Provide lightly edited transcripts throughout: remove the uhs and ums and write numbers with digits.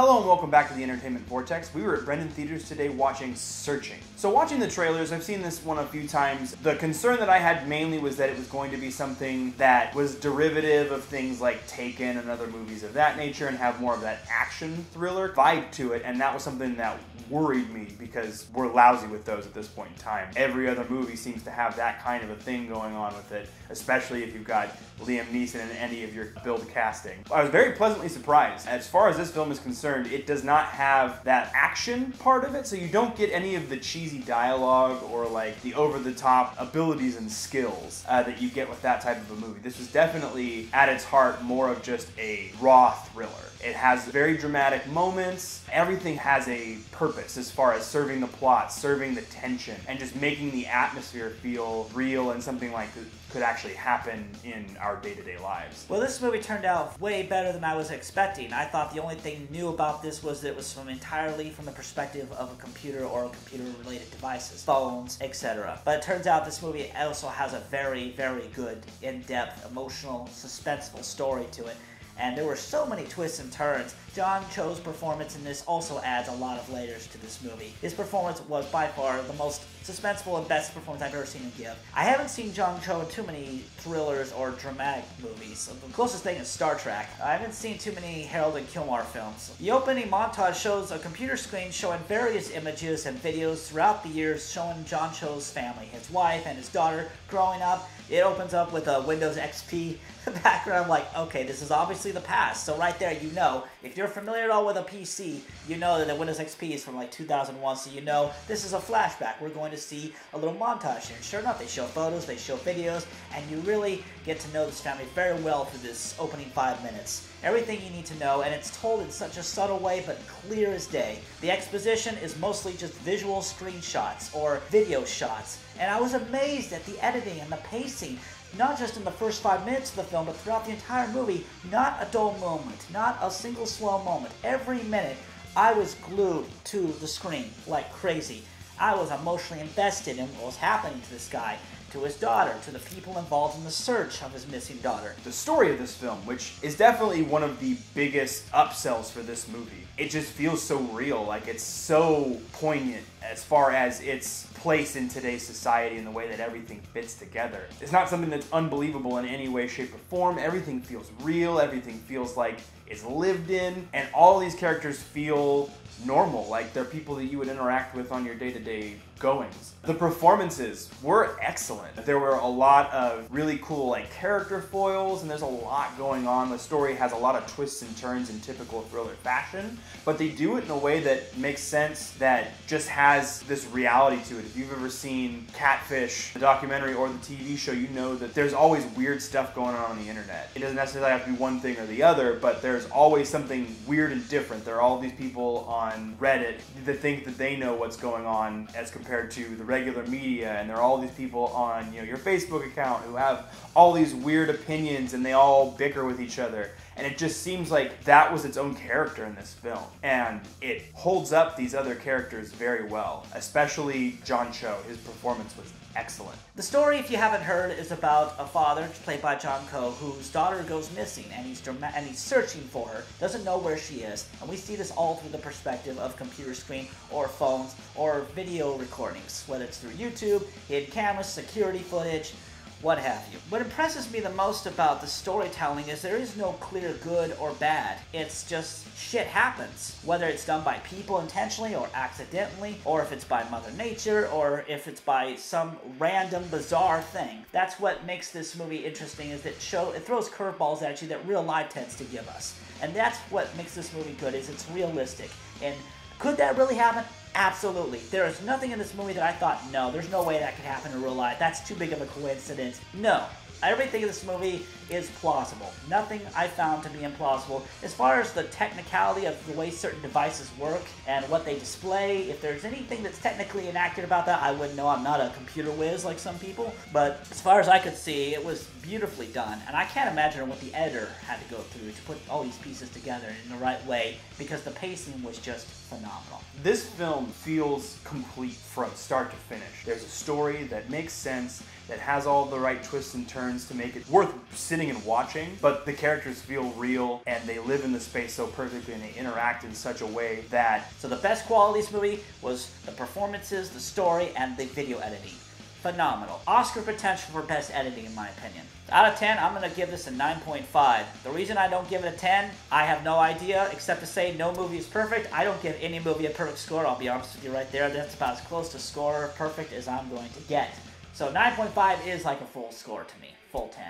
Hello and welcome back to the Entertainment Vortex. We were at Brendan Theaters today watching Searching. So watching the trailers, I've seen this one a few times. The concern that I had mainly was that it was going to be something that was derivative of things like Taken and other movies of that nature and have more of that action thriller vibe to it, and that was something that worried me because we're lousy with those at this point in time. Every other movie seems to have that kind of a thing going on with it, especially if you've got Liam Neeson in any of your build casting. I was very pleasantly surprised. As far as this film is concerned, it does not have that action part of it, so you don't get any of the cheesy dialogue or like the over-the-top abilities and skills that you get with that type of a movie. This was definitely, at its heart, more of just a raw thriller. It has very dramatic moments. Everything has a purpose as far as serving the plot, serving the tension, and just making the atmosphere feel real and something like that could actually happen in our day-to-day lives. Well, this movie turned out way better than I was expecting. I thought the only thing new about this was that it was entirely from the perspective of a computer or computer-related devices, phones, etc. But it turns out this movie also has a very, very good, in-depth, emotional, suspenseful story to it. And there were so many twists and turns. John Cho's performance in this also adds a lot of layers to this movie. His performance was by far the most suspenseful and best performance I've ever seen him give. I haven't seen John Cho in too many thrillers or dramatic movies. The closest thing is Star Trek. I haven't seen too many Harold and Kumar films. The opening montage shows a computer screen showing various images and videos throughout the years showing John Cho's family, his wife and his daughter growing up. It opens up with a Windows XP background. I'm like, okay, this is obviously the past. So right there, you know, if you're familiar at all with a PC, you know that the Windows XP is from like 2001, so you know this is a flashback. We're going to see a little montage here. And sure enough, they show photos, they show videos, and you really get to know this family very well through this opening 5 minutes. Everything you need to know, and it's told in such a subtle way, but clear as day. The exposition is mostly just visual screenshots or video shots, and I was amazed at the editing and the pacing. Not just in the first 5 minutes of the film, but throughout the entire movie. Not a dull moment, not a single slow moment. Every minute, I was glued to the screen like crazy. I was emotionally invested in what was happening to this guy, to his daughter, to the people involved in the search of his missing daughter. The story of this film, which is definitely one of the biggest upsells for this movie, it just feels so real, like it's so poignant as far as its place in today's society and the way that everything fits together. It's not something that's unbelievable in any way, shape, or form. Everything feels real, everything feels like it's lived in, and all these characters feel normal, like they're people that you would interact with on your day-to-day goings. The performances were excellent. There were a lot of really cool like character foils, and there's a lot going on. The story has a lot of twists and turns in typical thriller fashion, but they do it in a way that makes sense, that just has this reality to it. If you've ever seen Catfish, the documentary, or the TV show, you know that there's always weird stuff going on the internet. It doesn't necessarily have to be one thing or the other, but there's always something weird and different. There are all these people on Reddit that think that they know what's going on as compared to the regular media, and there are all these people on, your Facebook account who have all these weird opinions, and they all bicker with each other. And it just seems like that was its own character in this film. And it holds up these other characters very well, especially John Cho. His performance was excellent. The story, if you haven't heard, is about a father, played by John Cho, whose daughter goes missing, and he's searching for her, doesn't know where she is, and we see this all through the perspective of computer screen or phones or video recordings, whether it's through YouTube, hidden cameras, security footage, what have you. What impresses me the most about the storytelling is there is no clear good or bad. It's just shit happens. Whether it's done by people intentionally or accidentally, or if it's by Mother Nature, or if it's by some random bizarre thing. That's what makes this movie interesting, is that it throws curveballs at you that real life tends to give us. And that's what makes this movie good, is it's realistic. And could that really happen? Absolutely. There is nothing in this movie that I thought, no, there's no way that could happen in real life. That's too big of a coincidence. No. Everything in this movie is plausible. Nothing I found to be implausible. As far as the technicality of the way certain devices work and what they display, if there's anything that's technically inaccurate about that, I wouldn't know. I'm not a computer whiz like some people. But as far as I could see, it was beautifully done. And I can't imagine what the editor had to go through to put all these pieces together in the right way, because the pacing was just phenomenal. This film feels complete from start to finish. There's a story that makes sense, that has all the right twists and turns, turns to make it worth sitting and watching, but the characters feel real and they live in the space so perfectly and they interact in such a way that... So the best quality of this movie was the performances, the story, and the video editing. Phenomenal. Oscar potential for best editing in my opinion. Out of 10, I'm going to give this a 9.5. The reason I don't give it a 10, I have no idea, except to say no movie is perfect. I don't give any movie a perfect score, I'll be honest with you right there. That's about as close to score perfect as I'm going to get. So 9.5 is like a full score to me. Full 10.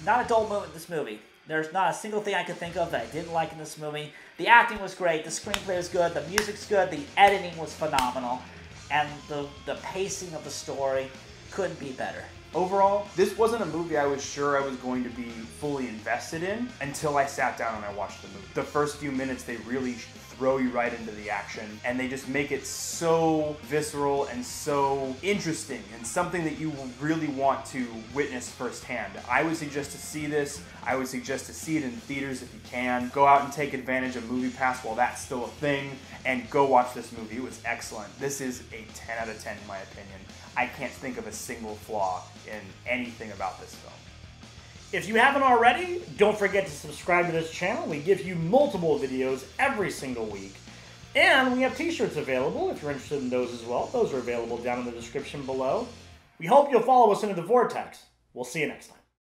Not a dull moment in this movie. There's not a single thing I could think of that I didn't like in this movie. The acting was great, the screenplay was good, the music's good, the editing was phenomenal, and the pacing of the story couldn't be better. Overall, this wasn't a movie I was sure I was going to be fully invested in until I sat down and I watched the movie. The first few minutes, they really throw you right into the action, and they just make it so visceral and so interesting and something that you really want to witness firsthand. I would suggest to see this. I would suggest to see it in theaters if you can. Go out and take advantage of MoviePass while that's still a thing, and go watch this movie. It was excellent. This is a 10 out of 10 in my opinion. I can't think of a single flaw in anything about this film. If you haven't already, don't forget to subscribe to this channel. We give you multiple videos every single week. And we have t-shirts available if you're interested in those as well. Those are available down in the description below. We hope you'll follow us into the Vortex. We'll see you next time.